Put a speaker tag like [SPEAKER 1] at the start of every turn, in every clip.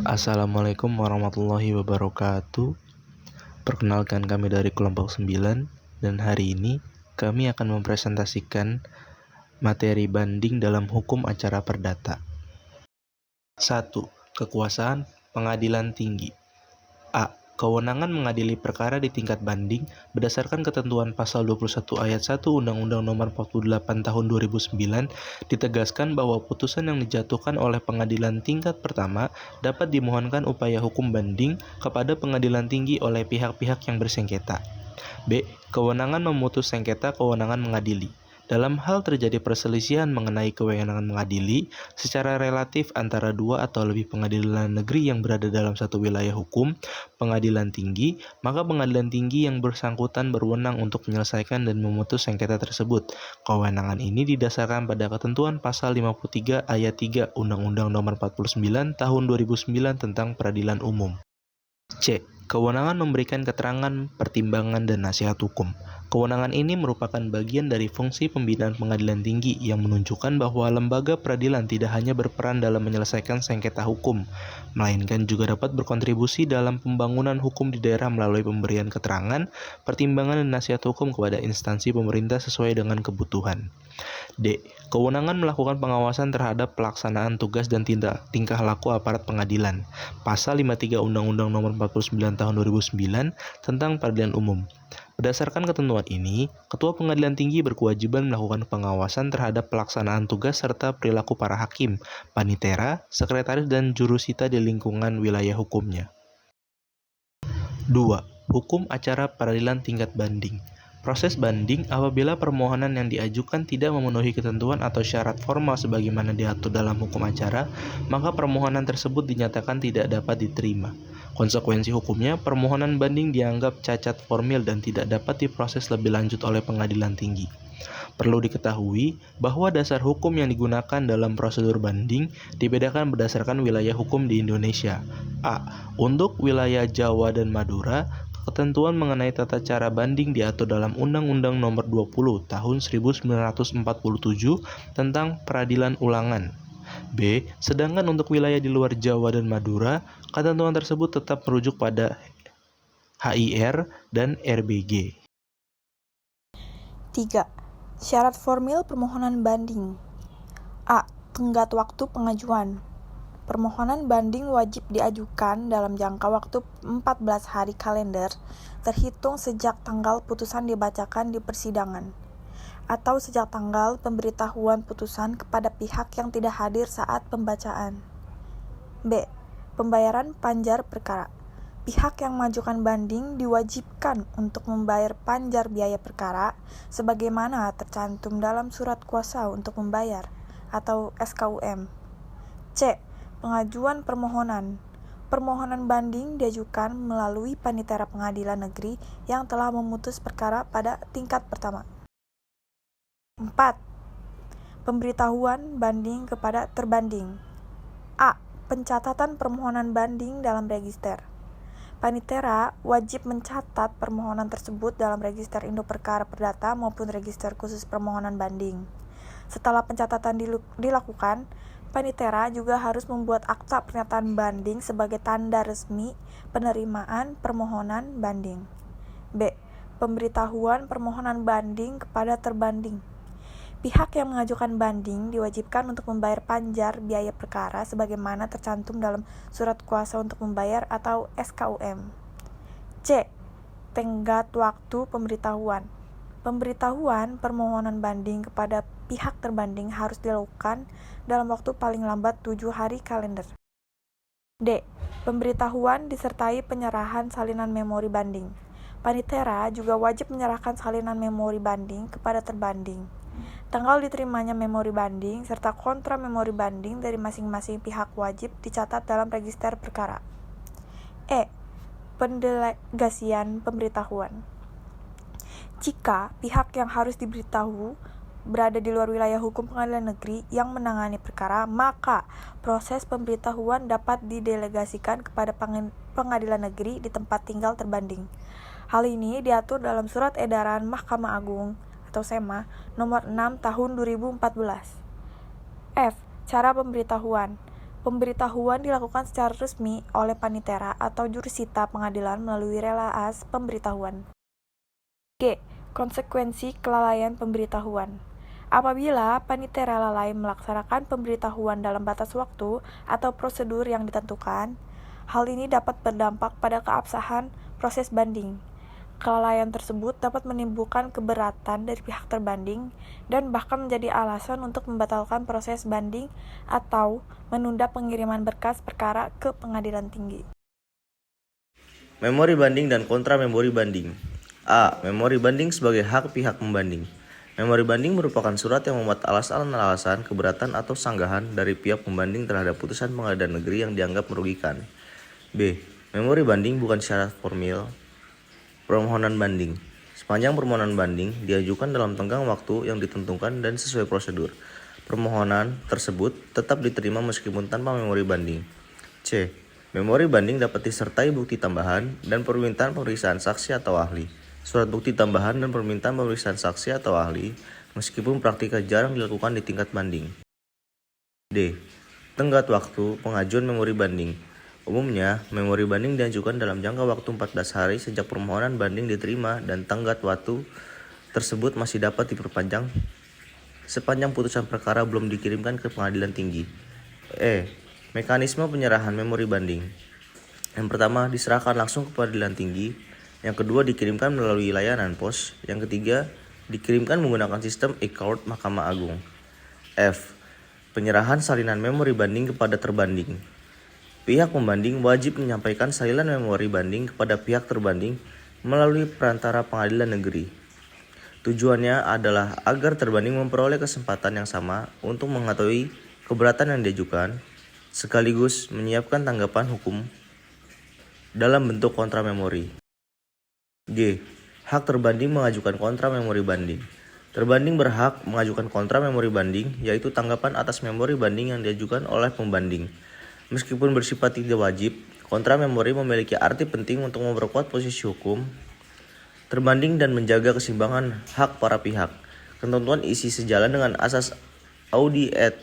[SPEAKER 1] Assalamualaikum warahmatullahi wabarakatuh. Perkenalkan, kami dari kelompok 9 dan hari ini kami akan mempresentasikan materi banding dalam hukum acara perdata. 1. Kekuasaan pengadilan tinggi. A. Kewenangan mengadili perkara di tingkat banding berdasarkan ketentuan pasal 21 ayat 1 Undang-Undang Nomor 48 Tahun 2009 ditegaskan bahwa putusan yang dijatuhkan oleh pengadilan tingkat pertama dapat dimohonkan upaya hukum banding kepada pengadilan tinggi oleh pihak-pihak yang bersengketa. B. Kewenangan memutus sengketa kewenangan mengadili. Dalam hal terjadi perselisihan mengenai kewenangan mengadili secara relatif antara dua atau lebih pengadilan negeri yang berada dalam satu wilayah hukum, pengadilan tinggi, maka pengadilan tinggi yang bersangkutan berwenang untuk menyelesaikan dan memutus sengketa tersebut. Kewenangan ini didasarkan pada ketentuan pasal 53 ayat 3 Undang-Undang Nomor 49 Tahun 2009 tentang Peradilan Umum. C. Kewenangan memberikan keterangan, pertimbangan, dan nasihat hukum. Kewenangan ini merupakan bagian dari fungsi pembinaan pengadilan tinggi yang menunjukkan bahwa lembaga peradilan tidak hanya berperan dalam menyelesaikan sengketa hukum, melainkan juga dapat berkontribusi dalam pembangunan hukum di daerah melalui pemberian keterangan, pertimbangan, dan nasihat hukum kepada instansi pemerintah sesuai dengan kebutuhan. D. Kewenangan melakukan pengawasan terhadap pelaksanaan tugas dan tingkah laku aparat pengadilan. Pasal 53 Undang-Undang Nomor 49 Tahun 2009 tentang Peradilan Umum. Berdasarkan ketentuan ini, Ketua Pengadilan Tinggi berkewajiban melakukan pengawasan terhadap pelaksanaan tugas serta perilaku para hakim, panitera, sekretaris, dan jurusita di lingkungan wilayah hukumnya. 2. Hukum acara peradilan tingkat banding. Proses banding apabila permohonan yang diajukan tidak memenuhi ketentuan atau syarat formal sebagaimana diatur dalam hukum acara, maka permohonan tersebut dinyatakan tidak dapat diterima. Konsekuensi hukumnya, permohonan banding dianggap cacat formil dan tidak dapat diproses lebih lanjut oleh pengadilan tinggi. Perlu diketahui bahwa dasar hukum yang digunakan dalam prosedur banding dibedakan berdasarkan wilayah hukum di Indonesia. A. Untuk wilayah Jawa dan Madura, ketentuan mengenai tata cara banding diatur dalam Undang-Undang Nomor 20 Tahun 1947 tentang Peradilan Ulangan. B. Sedangkan untuk wilayah di luar Jawa dan Madura, ketentuan tersebut tetap merujuk pada HIR dan RBG.
[SPEAKER 2] 3. Syarat formil permohonan banding. A. Tenggat waktu pengajuan. Permohonan banding wajib diajukan dalam jangka waktu 14 hari kalender terhitung sejak tanggal putusan dibacakan di persidangan atau sejak tanggal pemberitahuan putusan kepada pihak yang tidak hadir saat pembacaan. B. Pembayaran panjar perkara. Pihak yang mengajukan banding diwajibkan untuk membayar panjar biaya perkara sebagaimana tercantum dalam surat kuasa untuk membayar atau SKUM. C. Pengajuan permohonan. Permohonan banding diajukan melalui panitera pengadilan negeri yang telah memutus perkara pada tingkat pertama. 4. Pemberitahuan banding kepada terbanding. A. Pencatatan permohonan banding dalam register. Panitera wajib mencatat permohonan tersebut dalam register induk perkara perdata maupun register khusus permohonan banding. Setelah pencatatan dilakukan, panitera juga harus membuat akta pernyataan banding sebagai tanda resmi penerimaan permohonan banding. B. Pemberitahuan permohonan banding kepada terbanding. Pihak yang mengajukan banding diwajibkan untuk membayar panjar biaya perkara sebagaimana tercantum dalam surat kuasa untuk membayar atau SKUM. C. Tenggat waktu pemberitahuan. Pemberitahuan permohonan banding kepada pihak terbanding harus dilakukan dalam waktu paling lambat 7 hari kalender. D. Pemberitahuan disertai penyerahan salinan memori banding. Panitera juga wajib menyerahkan salinan memori banding kepada terbanding. Tanggal diterimanya memori banding serta kontra memori banding dari masing-masing pihak wajib dicatat dalam register perkara. E. Pendelegasian pemberitahuan. Jika pihak yang harus diberitahu berada di luar wilayah hukum pengadilan negeri yang menangani perkara, maka proses pemberitahuan dapat didelegasikan kepada pengadilan negeri di tempat tinggal terbanding. Hal ini diatur dalam Surat Edaran Mahkamah Agung atau SEMA nomor 6 tahun 2014. F. Cara pemberitahuan. Pemberitahuan dilakukan secara resmi oleh panitera atau jurusita pengadilan melalui relaas pemberitahuan. G. Konsekuensi kelalaian pemberitahuan. Apabila panitera lalai melaksanakan pemberitahuan dalam batas waktu atau prosedur yang ditentukan, hal ini dapat berdampak pada keabsahan proses banding. Kelalaian tersebut dapat menimbulkan keberatan dari pihak terbanding dan bahkan menjadi alasan untuk membatalkan proses banding atau menunda pengiriman berkas perkara ke pengadilan tinggi.
[SPEAKER 1] Memori banding dan kontra memori banding. A. Memori banding sebagai hak pihak membanding. Memori banding merupakan surat yang memuat alasan-alasan keberatan atau sanggahan dari pihak pembanding terhadap putusan pengadilan negeri yang dianggap merugikan. B. Memori banding bukan syarat formil permohonan banding. Sepanjang permohonan banding diajukan dalam tenggang waktu yang ditentukan dan sesuai prosedur, permohonan tersebut tetap diterima meskipun tanpa memori banding. C. Memori banding dapat disertai bukti tambahan dan permintaan pemeriksaan saksi atau ahli. Surat bukti tambahan dan permintaan pemeriksaan saksi atau ahli, meskipun praktika jarang dilakukan di tingkat banding. D. Tenggat waktu pengajuan memori banding. Umumnya, memori banding diajukan dalam jangka waktu 14 hari sejak permohonan banding diterima dan tenggat waktu tersebut masih dapat diperpanjang sepanjang putusan perkara belum dikirimkan ke pengadilan tinggi. E. Mekanisme penyerahan memori banding. Yang pertama, diserahkan langsung ke pengadilan tinggi. Yang kedua, dikirimkan melalui layanan pos. Yang ketiga, dikirimkan menggunakan sistem e-court Mahkamah Agung. F. Penyerahan salinan memori banding kepada terbanding. Pihak pembanding wajib menyampaikan salinan memori banding kepada pihak terbanding melalui perantara pengadilan negeri. Tujuannya adalah agar terbanding memperoleh kesempatan yang sama untuk mengetahui keberatan yang diajukan, sekaligus menyiapkan tanggapan hukum dalam bentuk kontra memori. G. Hak terbanding mengajukan kontra memori banding. Terbanding berhak mengajukan kontra memori banding, yaitu tanggapan atas memori banding yang diajukan oleh pembanding. Meskipun bersifat tidak wajib, kontra memori memiliki arti penting untuk memperkuat posisi hukum terbanding dan menjaga keseimbangan hak para pihak. Ketentuan isi sejalan dengan asas audi et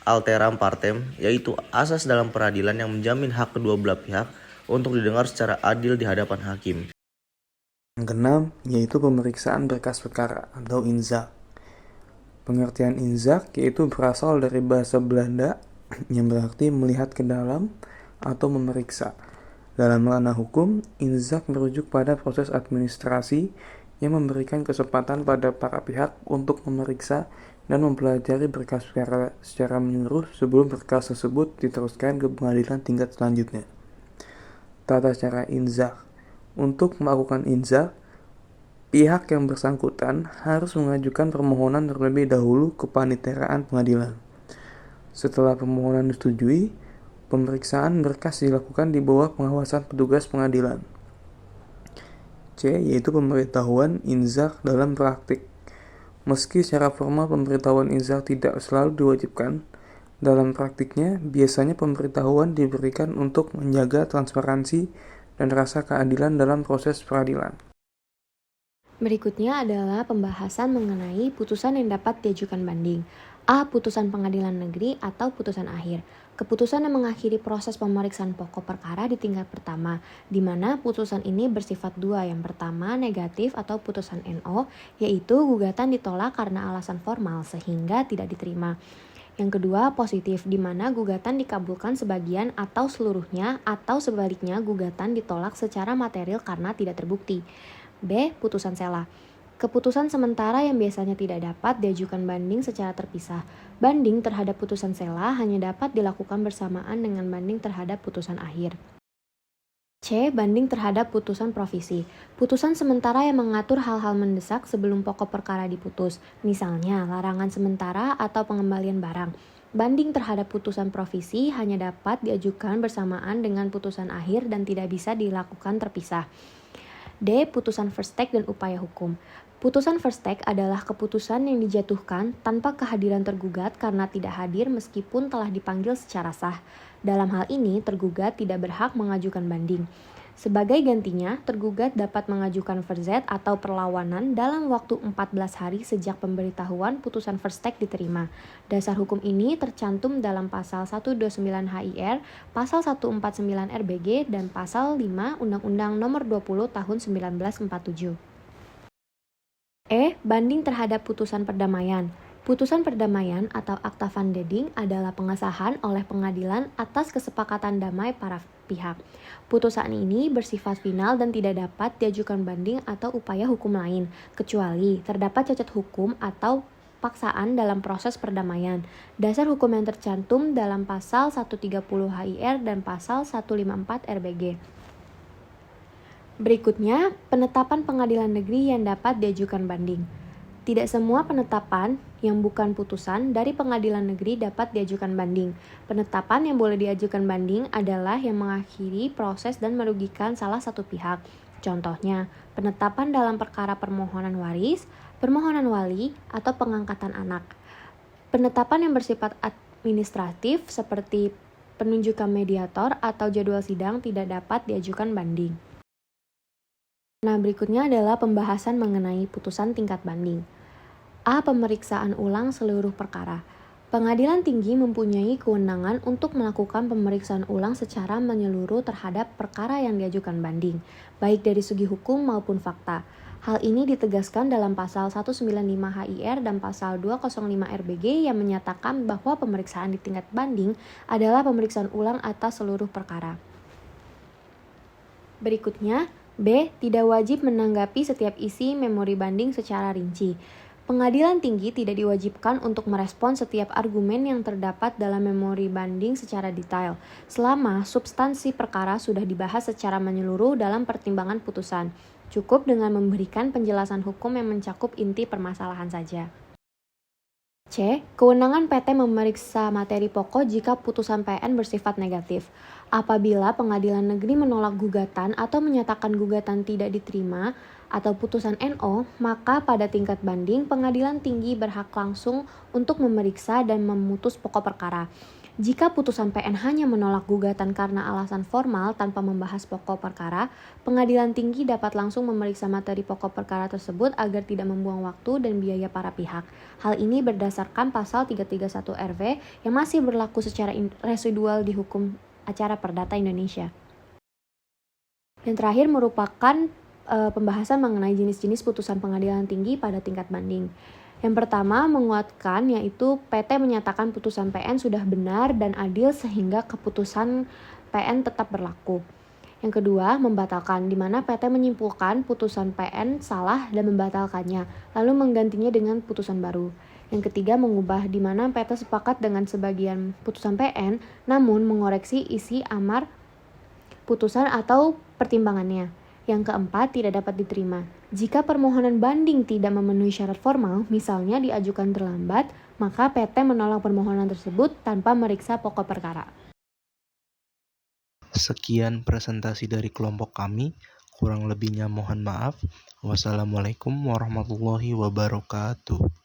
[SPEAKER 1] alteram partem, yaitu asas dalam peradilan yang menjamin hak kedua belah pihak untuk didengar secara adil di hadapan hakim.
[SPEAKER 3] Yang keenam, yaitu pemeriksaan berkas perkara atau inzak. Pengertian inzak yaitu berasal dari bahasa Belanda yang berarti melihat ke dalam atau memeriksa. Dalam ranah hukum, inzak merujuk pada proses administrasi yang memberikan kesempatan pada para pihak untuk memeriksa dan mempelajari berkas perkara secara menyeluruh sebelum berkas tersebut diteruskan ke pengadilan tingkat selanjutnya. Tata cara inzak. Untuk melakukan inzak, pihak yang bersangkutan harus mengajukan permohonan terlebih dahulu ke paniteraan pengadilan. Setelah permohonan disetujui, pemeriksaan berkas dilakukan di bawah pengawasan petugas pengadilan. C. Yaitu pemberitahuan inzak dalam praktik. Meski secara formal pemberitahuan inzak tidak selalu diwajibkan, dalam praktiknya biasanya pemberitahuan diberikan untuk menjaga transparansi dan rasa keadilan dalam proses peradilan.
[SPEAKER 4] Berikutnya adalah pembahasan mengenai putusan yang dapat diajukan banding. A. Putusan pengadilan negeri atau putusan akhir. Keputusan yang mengakhiri proses pemeriksaan pokok perkara di tingkat pertama, di mana putusan ini bersifat dua. Yang pertama, negatif atau putusan NO, yaitu gugatan ditolak karena alasan formal sehingga tidak diterima. Yang kedua, positif, di mana gugatan dikabulkan sebagian atau seluruhnya, atau sebaliknya gugatan ditolak secara material karena tidak terbukti. B. Putusan sela. Keputusan sementara yang biasanya tidak dapat diajukan banding secara terpisah. Banding terhadap putusan sela hanya dapat dilakukan bersamaan dengan banding terhadap putusan akhir. C. Banding terhadap putusan provisi. Putusan sementara yang mengatur hal-hal mendesak sebelum pokok perkara diputus, misalnya larangan sementara atau pengembalian barang. Banding terhadap putusan provisi hanya dapat diajukan bersamaan dengan putusan akhir dan tidak bisa dilakukan terpisah. D. Putusan first take dan upaya hukum. Putusan first take adalah keputusan yang dijatuhkan tanpa kehadiran tergugat karena tidak hadir meskipun telah dipanggil secara sah. Dalam hal ini, tergugat tidak berhak mengajukan banding. Sebagai gantinya, tergugat dapat mengajukan verzet atau perlawanan dalam waktu 14 hari sejak pemberitahuan putusan first take diterima. Dasar hukum ini tercantum dalam pasal 129 HIR, pasal 149 RBG, dan pasal 5 Undang-Undang Nomor 20 Tahun 1947. Banding terhadap putusan perdamaian. Putusan perdamaian atau akta van deding adalah pengesahan oleh pengadilan atas kesepakatan damai para pihak. Putusan ini bersifat final dan tidak dapat diajukan banding atau upaya hukum lain, kecuali terdapat cacat hukum atau paksaan dalam proses perdamaian. Dasar hukum yang tercantum dalam pasal 130 HIR dan pasal 154 RBG. Berikutnya, penetapan pengadilan negeri yang dapat diajukan banding. Tidak semua penetapan yang bukan putusan dari pengadilan negeri dapat diajukan banding. Penetapan yang boleh diajukan banding adalah yang mengakhiri proses dan merugikan salah satu pihak. Contohnya, penetapan dalam perkara permohonan waris, permohonan wali, atau pengangkatan anak. Penetapan yang bersifat administratif seperti penunjukan mediator atau jadwal sidang tidak dapat diajukan banding. Nah, berikutnya adalah pembahasan mengenai putusan tingkat banding. Pemeriksaan ulang seluruh perkara. Pengadilan tinggi mempunyai kewenangan untuk melakukan pemeriksaan ulang secara menyeluruh terhadap perkara yang diajukan banding, baik dari segi hukum maupun fakta. Hal ini ditegaskan dalam pasal 195 HIR dan pasal 205 RBG yang menyatakan bahwa pemeriksaan di tingkat banding adalah pemeriksaan ulang atas seluruh perkara. Berikutnya, tidak wajib menanggapi setiap isi memori banding secara rinci. Pengadilan tinggi tidak diwajibkan untuk merespons setiap argumen yang terdapat dalam memori banding secara detail, selama substansi perkara sudah dibahas secara menyeluruh dalam pertimbangan putusan. Cukup dengan memberikan penjelasan hukum yang mencakup inti permasalahan saja. Kewenangan PT memeriksa materi pokok jika putusan PN bersifat negatif. Apabila pengadilan negeri menolak gugatan atau menyatakan gugatan tidak diterima atau putusan NO, maka pada tingkat banding pengadilan tinggi berhak langsung untuk memeriksa dan memutus pokok perkara. Jika putusan PN hanya menolak gugatan karena alasan formal tanpa membahas pokok perkara, pengadilan tinggi dapat langsung memeriksa materi pokok perkara tersebut agar tidak membuang waktu dan biaya para pihak. Hal ini berdasarkan pasal 331 RW yang masih berlaku secara residual di hukum acara perdata Indonesia. Yang terakhir merupakan pembahasan mengenai jenis-jenis putusan pengadilan tinggi pada tingkat banding. Yang pertama, menguatkan, yaitu PT menyatakan putusan PN sudah benar dan adil sehingga keputusan PN tetap berlaku. Yang kedua, membatalkan, di mana PT menyimpulkan putusan PN salah dan membatalkannya, lalu menggantinya dengan putusan baru. Yang ketiga, mengubah, di mana PT sepakat dengan sebagian putusan PN, namun mengoreksi isi amar putusan atau pertimbangannya. Yang keempat, tidak dapat diterima. Jika permohonan banding tidak memenuhi syarat formal, misalnya diajukan terlambat, maka PT menolak permohonan tersebut tanpa meriksa pokok perkara.
[SPEAKER 1] Sekian presentasi dari kelompok kami. Kurang lebihnya mohon maaf. Wassalamualaikum warahmatullahi wabarakatuh.